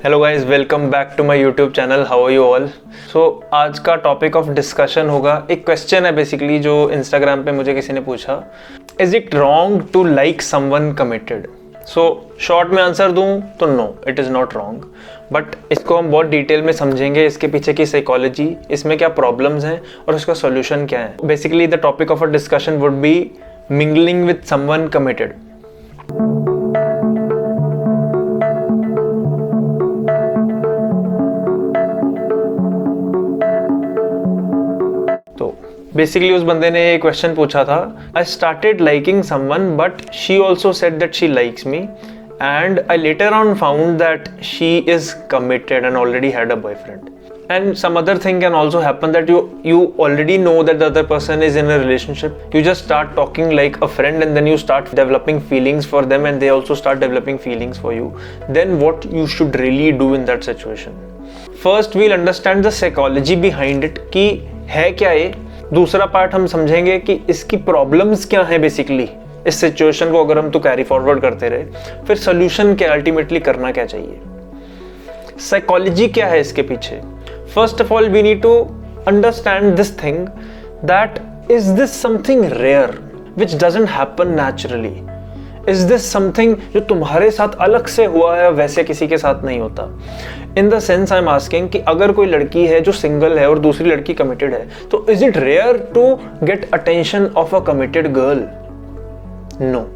Hello guys, welcome back to my YouTube channel. How are you all? So आज का topic of discussion होगा, एक question है basically जो इंस्टाग्राम पे मुझे किसी ने पूछा, is it wrong to like someone committed? So short में आंसर दूं तो no, it is not wrong, but इसको हम बहुत डिटेल में समझेंगे, इसके पीछे की साइकोलॉजी, इसमें क्या प्रॉब्लम्स हैं और उसका सोल्यूशन क्या है। Basically the topic of a discussion would be mingling with someone committed. Basically उस बंदे ने ये क्वेश्चन पूछा था, I started liking someone but she also said that she likes me and I later on found that she is committed and already had a boyfriend. And some other thing can also happen that you already know that the other person is in a relationship. You just start talking like a friend and then you start developing feelings for them and they also start developing feelings for you. Then what you should really do in that situation? First we'll understand the psychology behind it कि है क्या ये. दूसरा part हम समझेंगे कि इसकी problems क्या है बेसिकली. इस सिचुएशन को अगर हम तो कैरी फॉरवर्ड करते रहे, फिर सोल्यूशन क्या अल्टीमेटली करना क्या चाहिए. साइकोलॉजी क्या है इसके पीछे. First of all, we need to understand this thing, that is this something rare which doesn't happen naturally? Is this something जो तुम्हारे साथ अलग से हुआ है, वैसे किसी के साथ नहीं होता? In the sense I'm asking कि अगर कोई लड़की है जो सिंगल है और दूसरी लड़की कमिटेड है, तो is it rare to get attention of a committed girl? No.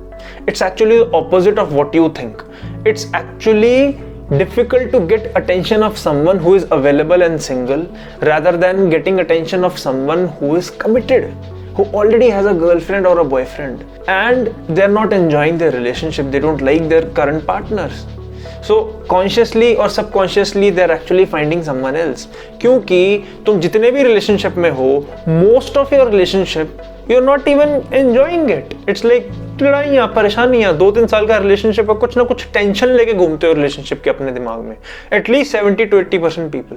It's actually the opposite of what you think. It's actually difficult to get attention of someone who is available and single rather than getting attention of someone who is committed, who already has a girlfriend or a boyfriend and they're not enjoying their relationship, they don't like their current partners. So consciously or subconsciously they're actually finding someone else. क्योंकि तुम जितने भी relationship में हो, most of your relationship you're not even enjoying it. It's like लड़ाइयाँ, परेशानियाँ, 2-3 साल का रिलेशनशिप है, कुछ ना कुछ टेंशन लेके घूमते हो रिलेशनशिप के अपने दिमाग में. At least 70 to 80% people.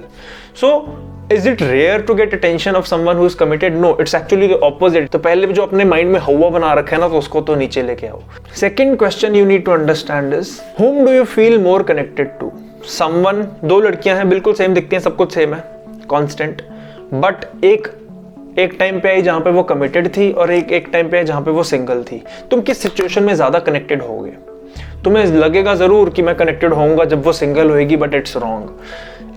So is it rare to get attention of someone who is committed? No, it's actually the opposite. तो पहले जो अपने माइंड में हवा बना रखा है ना, तो उसको तो नीचे लेके आओ. Second question you need to understand is, whom do you feel more connected to? Someone, दो लड़कियां हैं, बिल्कुल सेम दिखती हैं, सब कुछ सेम है, कॉन्स्टेंट, बट एक टाइम पे आई जहां पे वो कमिटेड थी और एक टाइम पे आई जहां पे वो सिंगल थी. तुम किस सिचुएशन में ज्यादा कनेक्टेड होगे? तुम्हें लगेगा जरूर कि मैं कनेक्टेड होऊंगा जब वो सिंगल होएगी, बट इट्स रॉन्ग.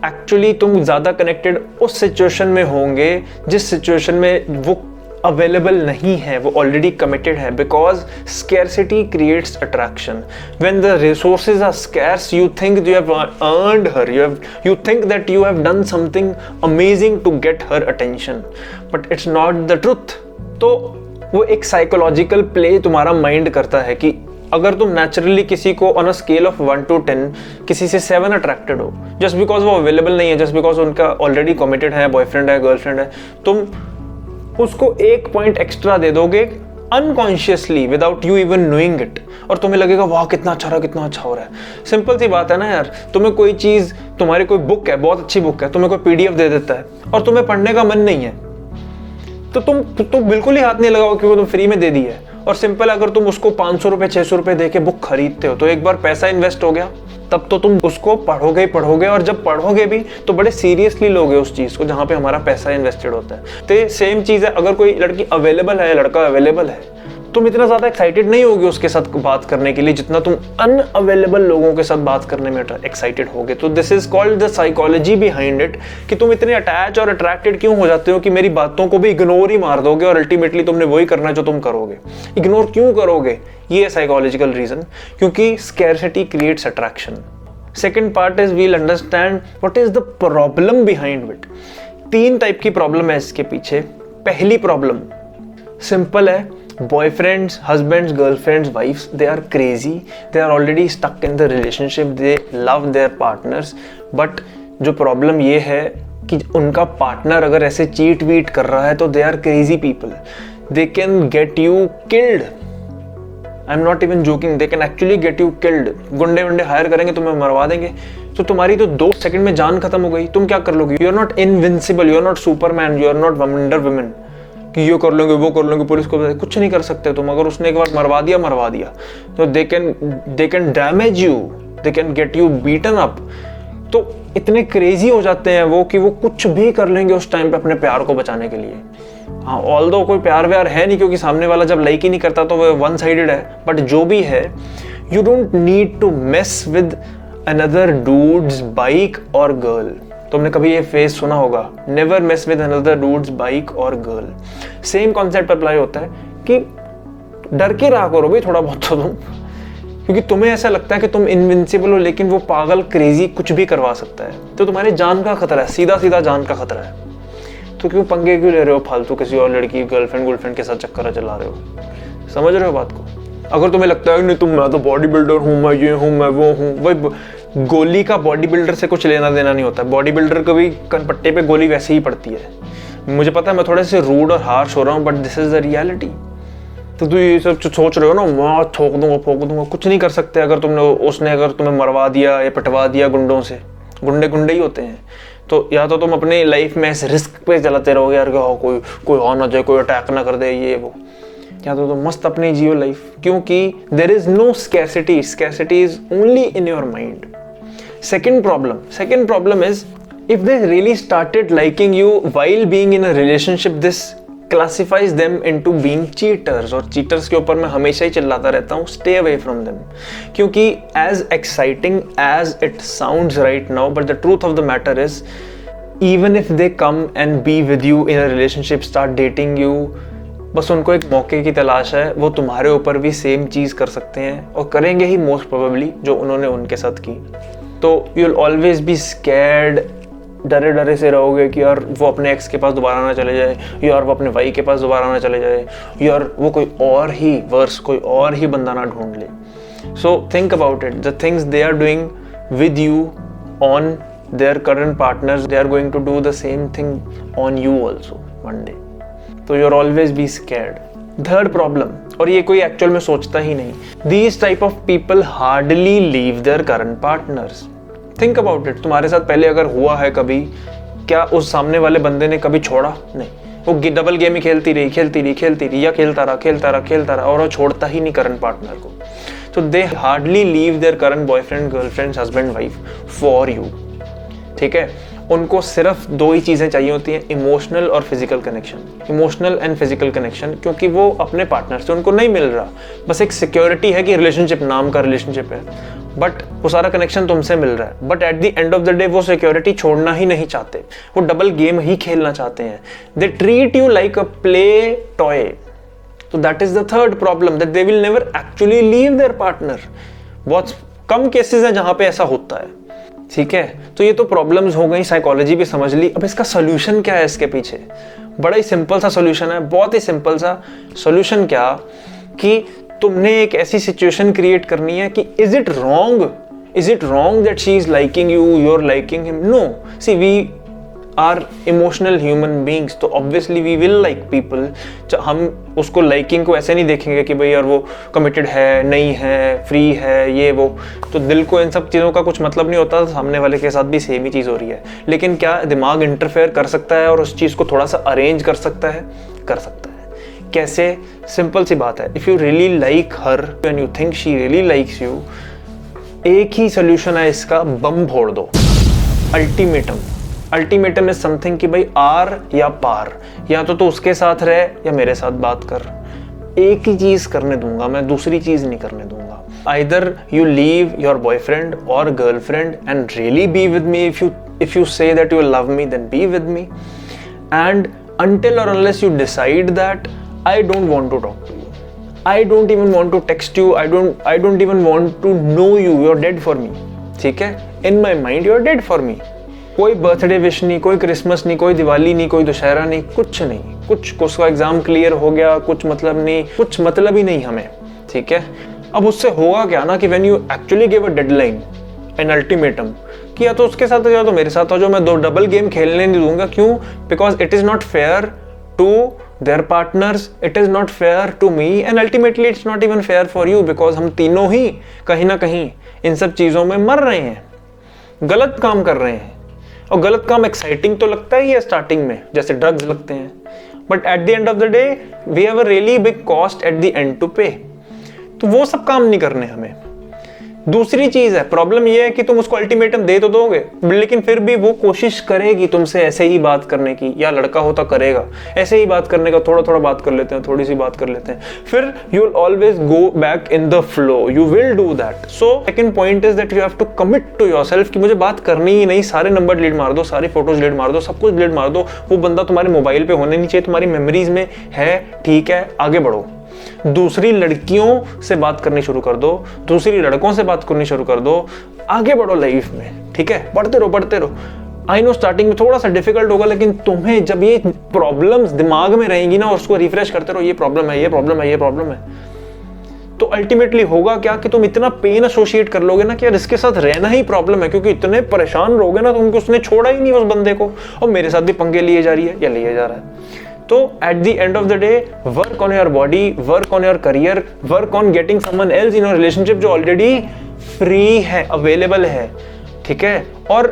एक्चुअली तुम ज्यादा कनेक्टेड उस सिचुएशन में होंगे जिस सिचुएशन में वो अवेलेबल नहीं है, वो ऑलरेडी कमिटेड है. Because scarcity creates attraction. When the resources are scarce, you think you have earned her, you think that you have done something amazing to get her attention, but it's not the truth. तो वो एक psychological play तुम्हारा mind करता है कि अगर तुम naturally किसी को on a scale of 1 to 10 किसी से 7 अट्रैक्टेड हो, जस्ट बिकॉज वो अवेलेबल नहीं है, जस्ट बिकॉज उनका ऑलरेडी कमिटेड है, बॉयफ्रेंड है, गर्लफ्रेंड है, तुम उसको 1 पॉइंट एक्स्ट्रा दे दोगे unconsciously without you even knowing it, और तुम्हें लगेगा वाह कितना अच्छा रहा, कितना अच्छा हो रहा है. सिंपल सी बात है ना यार. तुम्हें कोई चीज, तुम्हारी कोई बुक है, बहुत अच्छी बुक है, तुम्हें कोई पीडीएफ दे देता है और तुम्हें पढ़ने का मन नहीं है, तो तुम बिल्कुल ही हाथ नहीं लगाओ क्योंकि तुम फ्री में दे दी है. और सिंपल, अगर तुम उसको 500 रुपए 600 रुपए दे के बुक खरीदते हो, तो एक बार पैसा इन्वेस्ट हो गया, तब तो तुम उसको पढ़ोगे और जब पढ़ोगे भी तो बड़े सीरियसली लोगे उस चीज को जहां पे हमारा पैसा इन्वेस्टेड होता है. तो सेम चीज है, अगर कोई लड़की अवेलेबल है, लड़का अवेलेबल है, तुम इतना ज्यादा एक्साइटेड नहीं होगे उसके साथ बात करने के लिए जितना तुम अनअवेलेबल लोगों के साथ बात करने में एक्साइटेड होगे. तो this is called the psychology behind it, कि तुम इतने अटैच और अट्रैक्टेड क्यों हो जाते हो कि मेरी बातों को भी इग्नोर ही मार दोगे और अल्टीमेटली तुमने वही करना जो तुम करोगे. इग्नोर क्यों करोगे? ये है साइकोलॉजिकल रीजन, क्योंकि scarcity creates attraction. Second part is we'll understand what is the problem behind it. 3 type की प्रॉब्लम है इसके पीछे. पहली प्रॉब्लम सिंपल है, boyfriends, husbands, girlfriends, wives, they are crazy, they are already stuck in the relationship, they love their partners, but जो problem ये है कि उनका पार्टनर अगर ऐसे चीट वीट कर रहा है तो they are crazy people, they can get you killed. I'm not even joking, they can actually get you killed. गुंडे वंडे हायर करेंगे, तुम्हें मरवा देंगे, तो तुम्हारी तो 2 सेकंड में जान खत्म हो गई. तुम क्या कर लोगे? You are not invincible, you are not Superman, you are not Wonder Woman कि ये कर लेंगे वो कर लेंगे, पुलिस को कुछ नहीं कर सकते तुम. अगर उसने एक बार मरवा दिया तो they can damage you, they can get you beaten up. तो इतने क्रेजी हो जाते हैं वो कि वो कुछ भी कर लेंगे उस टाइम पे अपने प्यार को बचाने के लिए। हाँ, ऑल्दो कोई प्यार व्यार है नहीं, क्योंकि सामने वाला जब लाइक ही नहीं करता तो वो वन साइडेड है, बट जो भी है, you don't need to mess with another dude's bike और गर्ल। तुमने कभी ये फेज सुना होगा, never mess with another dude's bike और गर्ल। सेम कॉन्सेप्ट अप्लाई होता है कि डर के रहा करो भाई थोड़ा बहुत तो तुम, क्योंकि तुम्हें ऐसा लगता है कि तुम इनविंसिबल हो, लेकिन वो पागल क्रेजी कुछ भी करवा सकता है। तो तुम्हारे जान का खतरा है, सीधा सीधा जान का खतरा है। तो क्यों पंगे क्यों ले रहे हो फालतू, किसी और लड़की गर्लफ्रेंड के साथ चक्कर चला रहे हो? समझ रहे हो बात को? अगर तुम्हें लगता है नहीं मैं तो बॉडी बिल्डर हूँ, मैं ये हूँ, मैं वो हूँ, वही गोली का बॉडी बिल्डर से कुछ लेना देना नहीं होता। बॉडी बिल्डर को भी कनपट्टे पे गोली वैसे ही पड़ती है। मुझे पता है मैं थोड़े से रूड और हार्श हो रहा हूँ, but this is the reality. तो तू ये सब सोच रहे हो ना, मैं ठोक दूंगा फोक दूंगा, कुछ नहीं कर सकते। अगर उसने अगर तुम्हें मरवा दिया या पिटवा दिया गुंडों से, गुंडे ही होते हैं। तो या तो तुम अपनी लाइफ में इस रिस्क पे चलाते रहोगे यार, कोई आ ना जाए, कोई अटैक ना कर दे ये वो, या तो तुम मस्त अपनी जियो लाइफ, क्योंकि there is no scarcity is only in your mind. Second problem is if they really started liking you while being in a relationship, this classifies them into being cheaters। और cheaters के ऊपर मैं हमेशा ही चिल्लाता रहता हूँ, stay away from them। क्योंकि as exciting as it sounds right now, but the truth of the matter is even if they come and be with you in a relationship, start dating you, बस उनको एक मौके की तलाश है। वो तुम्हारे ऊपर भी सेम चीज़ कर सकते हैं और करेंगे ही मोस्ट प्रोबेबली जो उन्होंने उनके साथ की। तो you will always be scared, डरे से रहोगे कि यार वो अपने एक्स के पास दोबारा ना चले जाए, यार वो अपने भाई के पास दोबारा ना चले जाए, यार वो कोई और ही बंदा ना ढूंढ ले। So think about it, the things they are doing with you on their current partners, they are going to do the same thing on you also one day. तो you are always be scared. Third problem, और ये कोई actual में सोचता ही नहीं, these type of people hardly leave their current partners. Think about it, तुम्हारे साथ पहले अगर हुआ है कभी, क्या उस सामने वाले बंदे ने कभी छोड़ा? नहीं, वो डबल गेम ही खेलती रही या खेलता रहा और वो छोड़ता ही नहीं करंट पार्टनर को। तो they hardly leave their current boyfriend, girlfriend, husband, wife for you. ठीक है, उनको सिर्फ दो ही चीज़ें चाहिए होती हैं, इमोशनल और physical connection, emotional and physical connection, क्योंकि वो अपने पार्टनर से उनको नहीं मिल रहा। बस एक सिक्योरिटी है कि रिलेशनशिप नाम का रिलेशनशिप है, बट वो सारा कनेक्शन तुमसे मिल रहा है। But at the end of the day वो सिक्योरिटी छोड़ना ही नहीं चाहते, वो डबल गेम ही खेलना चाहते हैं। They treat you like a play toy. तो that is the third problem, that they will never actually leave their partner. बहुत कम केसेस हैं जहां पे ऐसा होता है। ठीक है, तो ये तो प्रॉब्लम्स हो गई, साइकोलॉजी भी समझ ली। अब इसका सोल्यूशन क्या है इसके पीछे? बड़ा ही सिंपल सा सोल्यूशन है, बहुत ही सिंपल सा सोल्यूशन। क्या कि तुमने एक ऐसी सिचुएशन क्रिएट करनी है कि is it wrong that she is liking you, you are liking him? No, see we are emotional human beings, तो obviously we will like people. हम उसको लाइकिंग को ऐसे नहीं देखेंगे कि भाई यार वो कमिटेड है, नहीं है, फ्री है, ये वो। तो दिल को इन सब चीज़ों का कुछ मतलब नहीं होता। सामने वाले के साथ भी सेम ही चीज़ हो रही है, लेकिन क्या दिमाग इंटरफेयर कर सकता है और उस चीज़ को थोड़ा सा अरेंज कर सकता है? कर सकता है। कैसे? सिंपल सी बात है, if you really like her and you think she really likes you, एक ही सोल्यूशन है इसका, बम फोड़ दो। अल्टीमेटम इज समथिंग कि भाई आर या पार, या तो उसके साथ रहे या मेरे साथ बात कर। एक ही चीज करने दूंगा मैं, दूसरी चीज नहीं करने दूंगा। Either you leave your boyfriend और girlfriend and really be with me. If you say that you love me, then be with me. And until or unless you decide that I don't want to talk to you, I don't even want to text you, I don't even want to know you, you're dead for me। ठीक है, in my mind you're dead for me। कोई birthday wish नहीं, कोई Christmas नहीं, कोई दिवाली नहीं, कोई दशहरा नहीं, कुछ नहीं, कुछ उसका एग्जाम क्लियर हो गया, कुछ मतलब नहीं, कुछ मतलब ही नहीं हमें। ठीक है, अब उससे होगा क्या ना कि when you actually give a deadline, an ultimatum, कि या तो उसके साथ हो जाओ तो मेरे साथ हो जाओ, मैं दो डबल गेम खेलने नहीं दूंगा। क्यों? Because it is not fair to their partners, it is not fair to me, and ultimately it's not even fair for you, because हम तीनों ही कहीं ना कहीं इन सब चीज़ों में मर रहे हैं, गलत काम कर रहे हैं। और गलत काम एक्साइटिंग तो लगता ही है स्टार्टिंग में, जैसे ड्रग्स लगते हैं, but at the end of the day we have a really big cost at the end to pay. तो वो सब काम नहीं करने हमें। दूसरी चीज है, प्रॉब्लम ये है कि तुम उसको अल्टीमेटम दे तो दोगे, लेकिन फिर भी वो कोशिश करेगी तुमसे ऐसे ही बात करने की, या लड़का होता करेगा ऐसे ही बात करने का, थोड़ा थोड़ा बात कर लेते हैं, थोड़ी सी बात कर लेते हैं, फिर you will always go back in the flow, you will do that. So second point is that you have to commit to yourself कि मुझे बात करनी ही नहीं, सारे नंबर डिलीट मार दो, सारी फोटोज डिलीट मार दो, सब कुछ डिलीट मार दो, वो बंदा तुम्हारे मोबाइल पे होने नहीं चाहिए, तुम्हारी मेमोरीज में है, ठीक है, आगे बढ़ो. दूसरी लड़कियों से बात करनी शुरू कर दो, दूसरी लड़कों से बात करनी शुरू कर दो, आगे बढ़ो लाइफ में, ठीक है, बढ़ते रहो बढ़ते रहो. आई नो स्टार्टिंग में थोड़ा सा डिफिकल्ट होगा, लेकिन तुम्हें जब ये प्रॉब्लम्स दिमाग में रहेंगी ना और उसको रिफ्रेश करते रहो, ये प्रॉब्लम है, ये प्रॉब्लम है, ये प्रॉब्लम है, तो अल्टीमेटली होगा क्या कि तुम इतना पेन एसोसिएट कर लोगे ना कि यार इसके साथ रहना ही प्रॉब्लम है, क्योंकि इतने परेशान रहोगे ना तुमको, उसने छोड़ा ही नहीं उस बंदे को, और मेरे साथ भी पंगे लिए जा रही है या लिए जा रहा है. तो at the end of the day, work on your body, work on your career, work on getting someone else in your relationship जो ऑलरेडी फ्री है, अवेलेबल है, ठीक है. और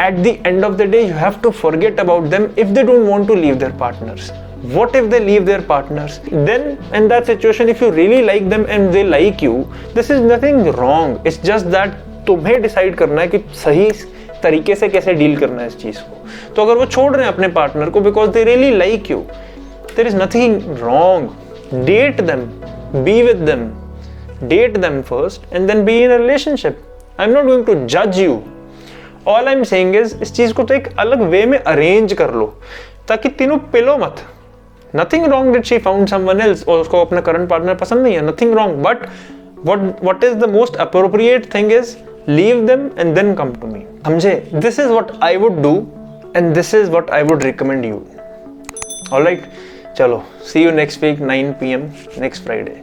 at the end of the day you have to forget about them if they don't want to leave their partners. What if they leave their partners? Then in that situation, if you really like them and they like you, this is nothing wrong. It's just that तुम्हें decide करना है कि सही तरीके से कैसे deal करना है इस चीज को. तो अगर वो छोड़ रहे हैं अपने पार्टनर को because they really like you, there is nothing wrong. Date them, be with them, date them first and then be in a relationship. I am not going to जज you. All I am saying is इस चीज को तो एक अलग वे में arrange कर लो ताकि तीनों पिलो मत. Nothing wrong that she found someone else और उसको अपना करंट पार्टनर पसंद नहीं है, nothing wrong, but what is the most appropriate thing is leave them and then come to me. समझे? This is what I would do and this is what I would recommend you. Alright, चलो, see you next week 9 PM next Friday.